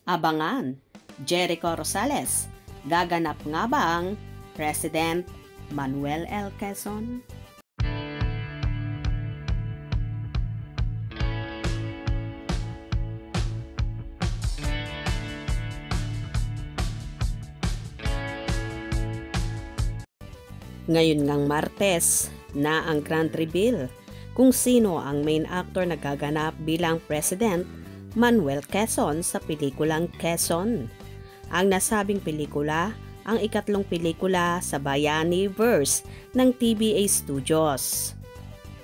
Abangan, Jericho Rosales, gaganap nga ba ang President Manuel L. Quezon? Ngayon ngang Martes na ang grand reveal kung sino ang main actor na gaganap bilang President Manuel Quezon sa pelikulang Quezon. Ang nasabing pelikula ang ikatlong pelikula sa Bayaniverse ng TBA Studios.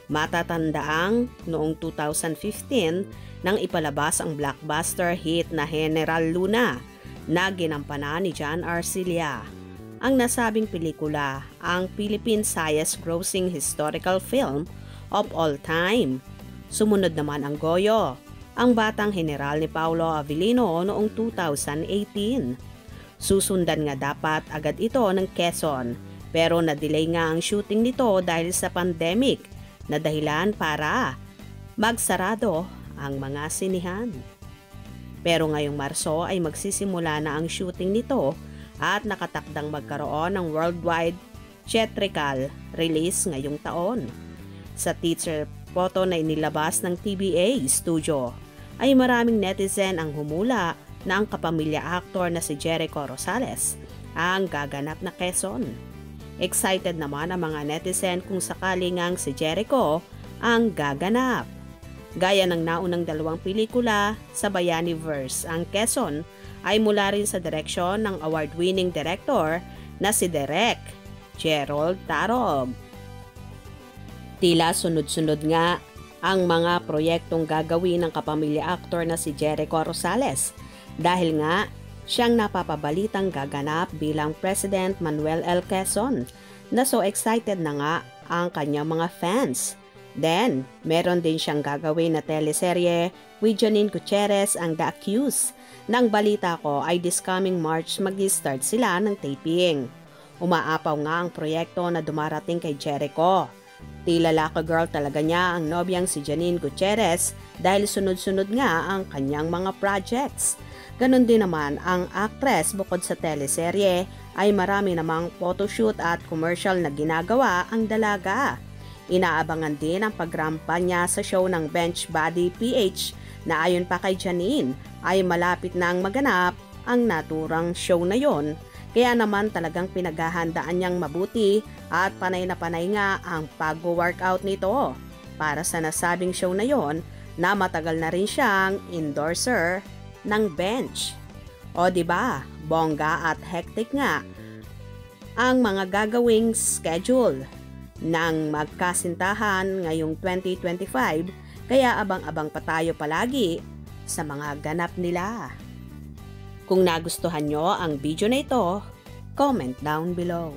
Matatandaang noong 2015 nang ipalabas ang blockbuster hit na General Luna na ginampanan ni John Arcilla. Ang nasabing pelikula ang Philippines' highest grossing historical film of all time. Sumunod naman ang Goyo, ang Batang General ni Paulo Avellino noong 2018. Susundan nga dapat agad ito ng Quezon, pero na-delay nga ang shooting nito dahil sa pandemic na dahilan para magsarado ang mga sinihan. Pero ngayong Marso ay magsisimula na ang shooting nito at nakatakdang magkaroon ng worldwide theatrical release ngayong taon. Sa teaser photo na inilabas ng TBA Studio ay maraming netizen ang humula na ang kapamilya actor na si Jericho Rosales ang gaganap na Quezon. Excited naman ang mga netizen kung sakali ngang si Jericho ang gaganap. Gaya ng naunang dalawang pelikula sa Bayaniverse, ang Quezon ay mula rin sa direksyon ng award-winning director na si Direk Gerald Tarog. Tila sunod-sunod nga ang mga proyektong gagawin ng kapamilya actor na si Jericho Rosales dahil nga siyang napapabalitang gaganap bilang President Manuel L. Quezon na so excited na nga ang kanyang mga fans. Then, meron din siyang gagawin na teleserye with Janine Gutierrez ang The Accused. Nang balita ko ay this coming March mag-start sila ng taping. Umaapaw nga ang proyekto na dumarating kay Jericho. Tila lako girl talaga niya ang nobyang si Janine Gutierrez dahil sunod-sunod nga ang kanyang mga projects. Ganon din naman ang actress bukod sa teleserye ay marami namang photoshoot at commercial na ginagawa ang dalaga. Inaabangan din ang pagrampa niya sa show ng Bench Body PH na ayon pa kay Janine ay malapit na ang maganap ang naturang show na yon. Kaya naman talagang pinaghahandaan niyang mabuti at panay na panay nga ang pag-workout nito para sa nasabing show na yon na matagal na rin siyang endorser ng Bench. O diba, bongga at hectic nga ang mga gagawing schedule ng magkasintahan ngayong 2025, kaya abang-abang pa tayo palagi sa mga ganap nila. Kung nagustuhan nyo ang video na ito, comment down below.